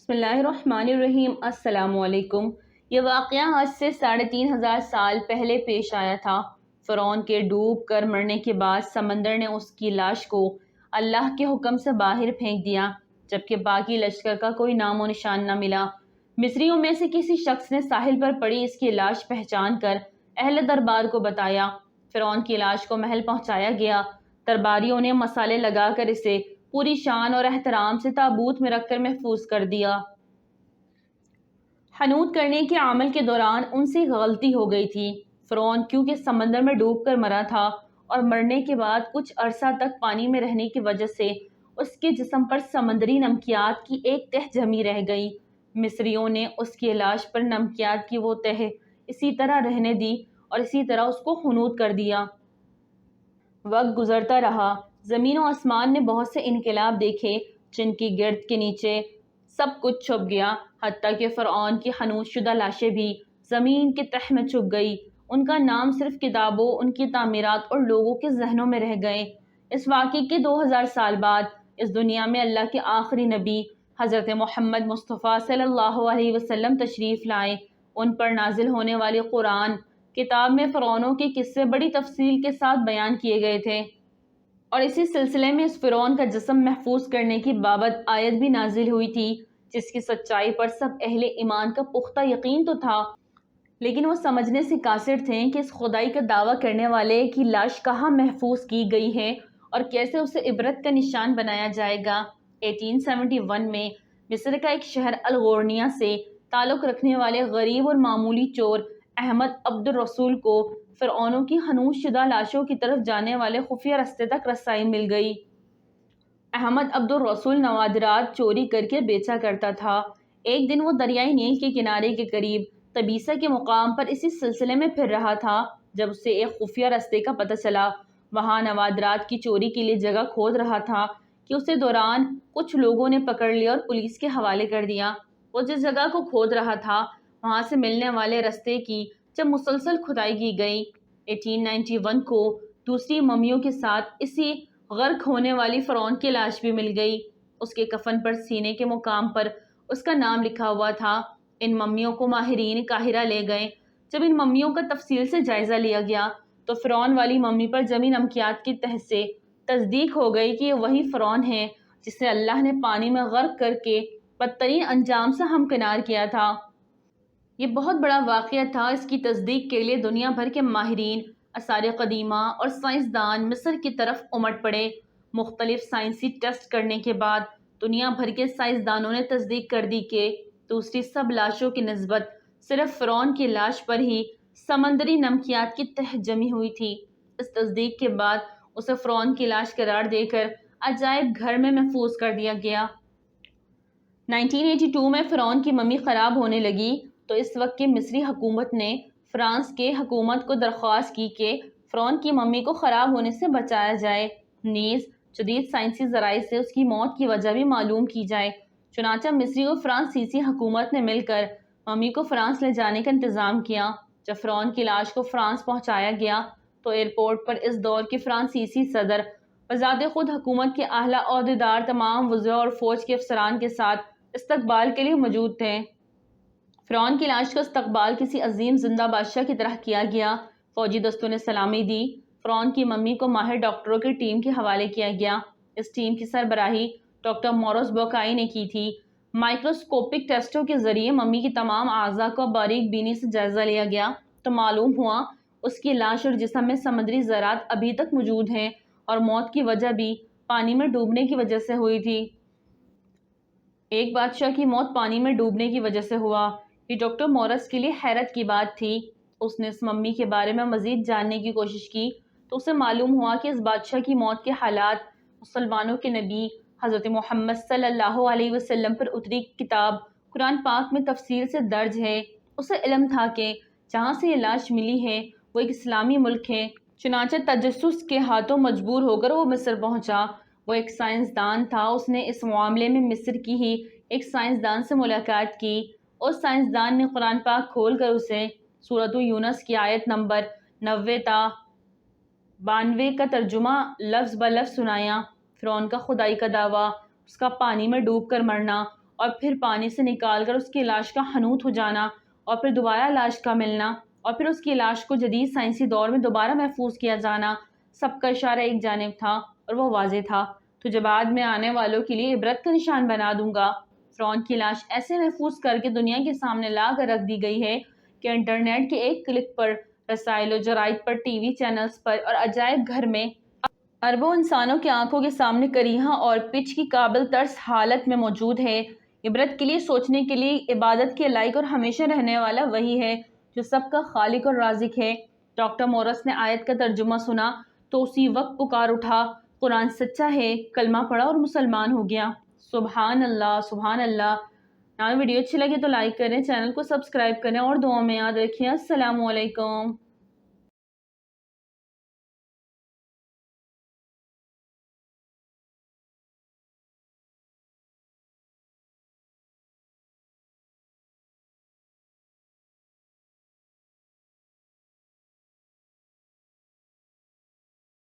بسم اللہ الرحمن الرحیم۔ السلام علیکم۔ یہ واقعہ آج سے 3500 سال پہلے پیش آیا تھا۔ فرعون کے ڈوب کر مرنے کے بعد سمندر نے اس کی لاش کو اللہ کے حکم سے باہر پھینک دیا، جبکہ باقی لشکر کا کوئی نام و نشان نہ ملا۔ مصریوں میں سے کسی شخص نے ساحل پر پڑی اس کی لاش پہچان کر اہل دربار کو بتایا۔ فرعون کی لاش کو محل پہنچایا گیا۔ درباریوں نے مسالے لگا کر اسے پوری شان اور احترام سے تابوت میں رکھ کر محفوظ کر دیا۔ حنوط کرنے کے عمل کے دوران ان سے غلطی ہو گئی تھی۔ فرعون کیونکہ سمندر میں ڈوب کر مرا تھا اور مرنے کے بعد کچھ عرصہ تک پانی میں رہنے کی وجہ سے اس کے جسم پر سمندری نمکیات کی ایک تہ جمی رہ گئی۔ مصریوں نے اس کی لاش پر نمکیات کی وہ تہ اسی طرح رہنے دی اور اسی طرح اس کو حنوط کر دیا۔ وقت گزرتا رہا۔ زمین و آسمان نے بہت سے انقلاب دیکھے جن کی گرد کے نیچے سب کچھ چھپ گیا، حتیٰ کہ فرعون کی حنوط شدہ لاشیں بھی زمین کے تہ میں چھپ گئی۔ ان کا نام صرف کتابوں، ان کی تعمیرات اور لوگوں کے ذہنوں میں رہ گئے۔ اس واقعے کے 2000 سال بعد اس دنیا میں اللہ کے آخری نبی حضرت محمد مصطفیٰ صلی اللہ علیہ وسلم تشریف لائے۔ ان پر نازل ہونے والی قرآن کتاب میں فرعونوں کے قصے بڑی تفصیل کے ساتھ بیان کیے گئے تھے، اور اسی سلسلے میں اس فرعون کا جسم محفوظ کرنے کی بابت آیت بھی نازل ہوئی تھی، جس کی سچائی پر سب اہل ایمان کا پختہ یقین تو تھا، لیکن وہ سمجھنے سے قاصر تھے کہ اس خدائی کا دعویٰ کرنے والے کی لاش کہاں محفوظ کی گئی ہے اور کیسے اسے عبرت کا نشان بنایا جائے گا۔ 1871 میں مصر کا ایک شہر الغورنیہ سے تعلق رکھنے والے غریب اور معمولی چور احمد عبد الرسول کو فرعونوں کی حنوط شدہ لاشوں کی طرف جانے والے خفیہ رستے تک رسائی مل گئی۔ احمد عبد الرسول نوادرات چوری کر کے بیچا کرتا تھا۔ ایک دن وہ دریائے نیل کے کنارے کے قریب طبیسہ کے مقام پر اسی سلسلے میں پھر رہا تھا جب اسے ایک خفیہ رستے کا پتہ چلا۔ وہاں نوادرات کی چوری کے لیے جگہ کھود رہا تھا کہ اسے دوران کچھ لوگوں نے پکڑ لیا اور پولیس کے حوالے کر دیا۔ وہ جس جگہ کو کھود رہا تھا وہاں سے ملنے والے رستے کی جب مسلسل کھدائی کی گئی، 1891 کو دوسری ممیوں کے ساتھ اسی غرق ہونے والی فرعون کی لاش بھی مل گئی۔ اس کے کفن پر سینے کے مقام پر اس کا نام لکھا ہوا تھا۔ ان ممیوں کو ماہرین قاہرہ لے گئے۔ جب ان ممیوں کا تفصیل سے جائزہ لیا گیا تو فرعون والی ممی پر جمی نمکیات کی تہ سے تصدیق ہو گئی کہ یہ وہی فرعون ہے جسے اللہ نے پانی میں غرق کر کے بدترین انجام سے ہمکنار کیا تھا۔ یہ بہت بڑا واقعہ تھا۔ اس کی تصدیق کے لیے دنیا بھر کے ماہرین، آثار قدیمہ اور سائنسدان مصر کی طرف امٹ پڑے۔ مختلف سائنسی ٹیسٹ کرنے کے بعد دنیا بھر کے سائنسدانوں نے تصدیق کر دی کہ دوسری سب لاشوں کی نسبت صرف فرعون کی لاش پر ہی سمندری نمکیات کی تہ جمی ہوئی تھی۔ اس تصدیق کے بعد اسے فرعون کی لاش قرار دے کر عجائب گھر میں محفوظ کر دیا گیا۔ 1982 میں فرعون کی ممی خراب ہونے لگی تو اس وقت کی مصری حکومت نے فرانس کے حکومت کو درخواست کی کہ فرعون کی ممی کو خراب ہونے سے بچایا جائے، نیز جدید سائنسی ذرائع سے اس کی موت کی وجہ بھی معلوم کی جائے۔ چنانچہ مصری و فرانسیسی حکومت نے مل کر ممی کو فرانس لے جانے کا انتظام کیا۔ جب فرعون کی لاش کو فرانس پہنچایا گیا تو ایئرپورٹ پر اس دور کے فرانسیسی صدر بذات خود حکومت کے اعلیٰ عہدیدار تمام وزراء اور فوج کے افسران کے ساتھ استقبال کے لیے موجود تھے۔ فرعون کی لاش کا استقبال کسی عظیم زندہ بادشاہ کی طرح کیا گیا۔ فوجی دستوں نے سلامی دی۔ فرعون کی ممی کو ماہر ڈاکٹروں کی ٹیم کے حوالے کیا گیا۔ اس ٹیم کی سربراہی ڈاکٹر موروس بوکائی نے کی تھی۔ مائکروسکوپک ٹیسٹوں کے ذریعے ممی کی تمام اعضاء کا باریک بینی سے جائزہ لیا گیا تو معلوم ہوا اس کی لاش اور جسم میں سمندری ذرات ابھی تک موجود ہیں اور موت کی وجہ بھی پانی میں ڈوبنے کی وجہ سے ہوئی تھی۔ ایک بادشاہ کی موت پانی میں ڈوبنے کی وجہ سے ہوا۔ یہ ڈاکٹر مورس کے لیے حیرت کی بات تھی۔ اس نے اس ممی کے بارے میں مزید جاننے کی کوشش کی تو اسے معلوم ہوا کہ اس بادشاہ کی موت کے حالات مسلمانوں کے نبی حضرت محمد صلی اللہ علیہ وسلم پر اتری کتاب قرآن پاک میں تفصیل سے درج ہے۔ اسے علم تھا کہ جہاں سے یہ لاش ملی ہے وہ ایک اسلامی ملک ہے۔ چنانچہ تجسس کے ہاتھوں مجبور ہو کر وہ مصر پہنچا۔ وہ ایک سائنسدان تھا۔ اس نے اس معاملے میں مصر کی ہی ایک سائنسدان سے ملاقات کی۔ اس سائنسدان نے قرآن پاک کھول کر اسے سورۃ یونس کی آیت نمبر 90 تا 92 کا ترجمہ لفظ بلفظ سنایا۔ فرعون کا خدائی کا دعویٰ، اس کا پانی میں ڈوب کر مرنا اور پھر پانی سے نکال کر اس کی لاش کا حنوط ہو جانا اور پھر دوبارہ لاش کا ملنا اور پھر اس کی لاش کو جدید سائنسی دور میں دوبارہ محفوظ کیا جانا، سب کا اشارہ ایک جانب تھا اور وہ واضح تھا، تجھے بعد میں آنے والوں کے لیے عبرت کا نشان بنا دوں گا۔ فرعون کی لاش ایسے محفوظ کر کے دنیا کے سامنے لا کر رکھ دی گئی ہے کہ انٹرنیٹ کے ایک کلک پر رسائل و جرائد پر، ٹی وی چینلز پر اور عجائب گھر میں اربوں انسانوں کی آنکھوں کے سامنے کریہاں اور پچ کی قابل ترس حالت میں موجود ہے۔ عبرت کے لیے، سوچنے کے لیے، عبادت کے لائق اور ہمیشہ رہنے والا وہی ہے جو سب کا خالق اور رازق ہے۔ ڈاکٹر مورس نے آیت کا ترجمہ سنا تو اسی وقت پکار اٹھا، قرآن سچا ہے، کلمہ پڑھا اور مسلمان ہو گیا۔ سبحان اللہ، سبحان اللہ۔ ویڈیو اچھی لگے تو لائک کریں، چینل کو سبسکرائب کریں اور دعاؤں میں یاد رکھیں۔ السلام علیکم۔